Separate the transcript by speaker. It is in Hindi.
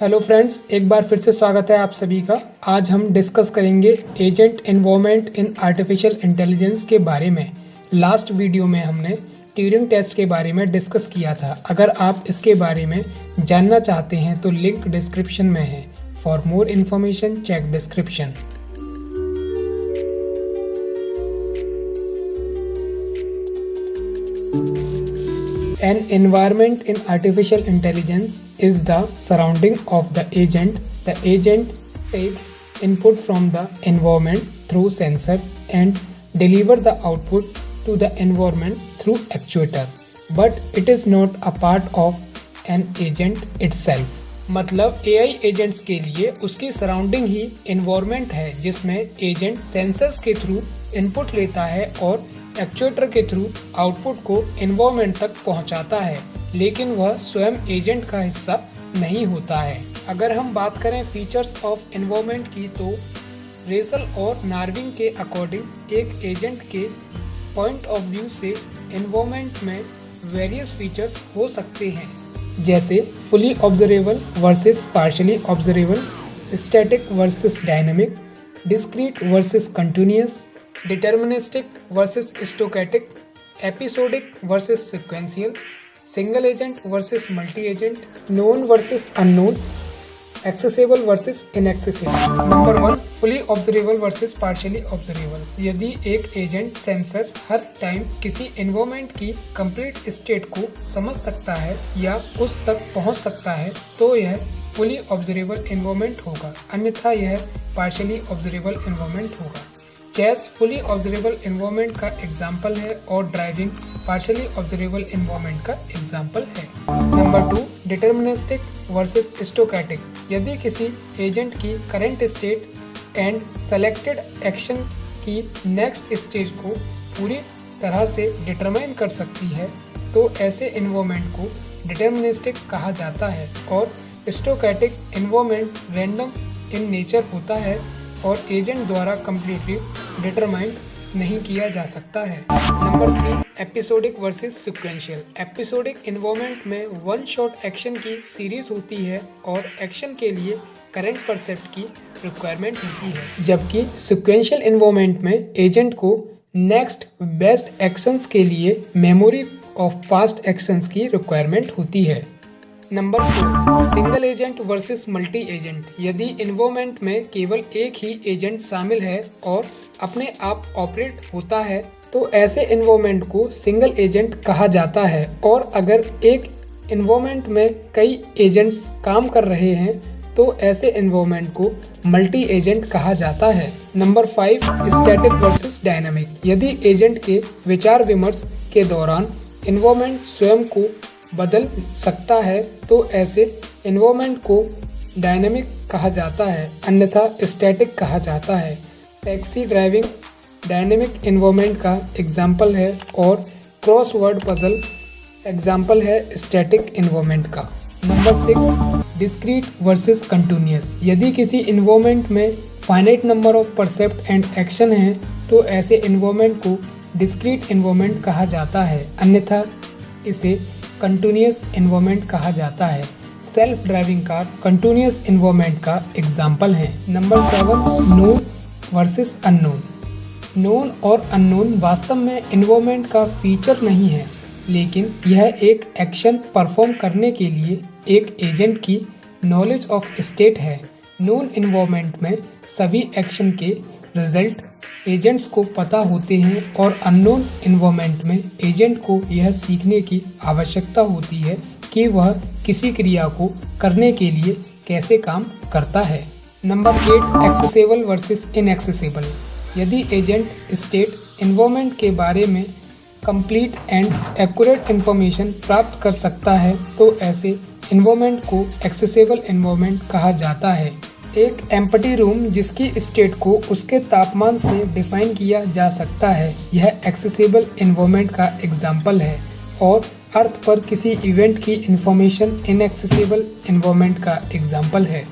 Speaker 1: हेलो फ्रेंड्स, एक बार फिर से स्वागत है आप सभी का। आज हम डिस्कस करेंगे agent involvement in artificial intelligence के बारे में। लास्ट वीडियो में हमने ट्यूरिंग टेस्ट के बारे में डिस्कस किया था। अगर आप इसके बारे में जानना चाहते हैं तो लिंक डिस्क्रिप्शन में है। For more information check description. An environment in artificial intelligence is the surrounding of the agent. The agent takes input from the environment through sensors and deliver the output to the environment through actuator. But it is not a part of an agent itself. मतलब AI एजेंट्स के लिए उसकी सराउंडिंग ही एनवायरनमेंट है, जिसमें एजेंट सेंसर्स के थ्रू इनपुट लेता है और एक्चुएटर के थ्रू आउटपुट को एनवायरनमेंट तक पहुंचाता है, लेकिन वह स्वयं एजेंट का हिस्सा नहीं होता है। अगर हम बात करें फीचर्स ऑफ एनवायरनमेंट की, तो रेसल और नार्विंग के अकॉर्डिंग एक एजेंट के पॉइंट ऑफ व्यू से एनवायरनमेंट में वेरियस फीचर्स हो सकते हैं, जैसे fully observable versus partially observable, static versus dynamic, discrete versus continuous, deterministic versus stochastic, episodic versus sequential, single agent versus multi agent, known versus unknown, accessible versus inaccessible. Number 1, fully observable versus partially observable. यदि एक एजेंट सेंसर हर टाइम किसी एनवायरनमेंट की कंप्लीट स्टेट को समझ सकता है या उस तक पहुंच सकता है, तो यह फुली ऑब्जर्वेबल एनवायरनमेंट होगा, अन्यथा यह पार्शियली ऑब्जर्वेबल एनवायरनमेंट होगा। चेस फुली ऑब्जर्वेबल एनवायरनमेंट का एग्जाम्पल है और ड्राइविंग पार्शियली ऑब्जर्वेबल एनवायरनमेंट का एग्जाम्पल है। Number 2, deterministic versus stochastic. यदि किसी एजेंट की current state and selected action की नेक्स्ट स्टेज को पूरी तरह से डिटरमाइन कर सकती है, तो ऐसे एनवायरनमेंट को डिटर्मिनिस्टिक कहा जाता है। और स्टोकैटिक एनवायरनमेंट रैंडम इन नेचर होता है और एजेंट द्वारा कम्प्लीटली डिटरमाइंड नहीं किया जा सकता है। Number 3, episodic versus sequential. Episodic environment में वन शॉट एक्शन की सीरीज होती है और एक्शन के लिए करंट परसेप्ट की रिक्वायरमेंट होती है, जबकि सिक्वेंशियल एनवायरनमेंट में एजेंट को नेक्स्ट बेस्ट एक्शंस के लिए मेमोरी ऑफ पास्ट एक्शंस की रिक्वायरमेंट होती है। Number 4, single agent versus multi agent. यदि एनवायरनमेंट में केवल एक ही एजेंट शामिल है और अपने आप ऑपरेट होता है, तो ऐसे एनवायरनमेंट को सिंगल एजेंट कहा जाता है। और अगर एक एनवायरनमेंट में कई एजेंट्स काम कर रहे हैं, तो ऐसे एनवायरनमेंट को मल्टी एजेंट कहा जाता है। Number 5, static versus dynamic. यदि एजेंट के विचार विमर्श के दौरान एनवायरनमेंट स्वयं को बदल सकता है, तो ऐसे एनवायरनमेंट को डायनामिक कहा जाता है, अन्यथा स्टैटिक कहा जाता है। टैक्सी ड्राइविंग डायनामिक एनवायरनमेंट का एग्जाम्पल है और क्रॉसवर्ड पजल एग्जाम्पल है स्टैटिक एनवायरनमेंट का। Number 6, discrete versus continuous. यदि किसी एनवायरनमेंट में finite number of percept and action है, तो ऐसे एनवायरनमेंट को डिस्क्रीट एनवायरनमेंट कहा जाता है, अन्यथा इसे कंटिन्यूअस एनवायरनमेंट कहा जाता है। Self driving car continuous environment का एग्जाम्पल है। Number 7, known versus unknown. Known और अननोन वास्तव में एनवायरनमेंट का फीचर नहीं है, लेकिन यह एक एक्शन परफॉर्म करने के लिए एक एजेंट की नॉलेज ऑफ स्टेट है। नोन एनवायरनमेंट में सभी एक्शन के रिजल्ट एजेंट्स को पता होते हैं और अननोन एनवायरनमेंट में एजेंट को यह सीखने की आवश्यकता होती है कि वह किसी क्रिया को करने के लिए कैसे काम करता है। Number 8, accessible versus inaccessible. यदि एजेंट स्टेट एनवायरनमेंट के बारे में कंप्लीट एंड एक्यूरेट इंफॉर्मेशन प्राप्त कर सकता है, तो ऐसे एनवायरनमेंट को एक्सेसिबल एनवायरनमेंट कहा जाता है। एक एम्प्टी रूम जिसकी स्टेट को उसके तापमान से डिफाइन किया जा सकता है, यह एक्सेसिबल एनवायरनमेंट का एग्जाम्पल है। और अर्थ पर किसी इवेंट की इंफॉर्मेशन इनएक्सेसिबल एनवायरनमेंट का एग्जाम्पल है।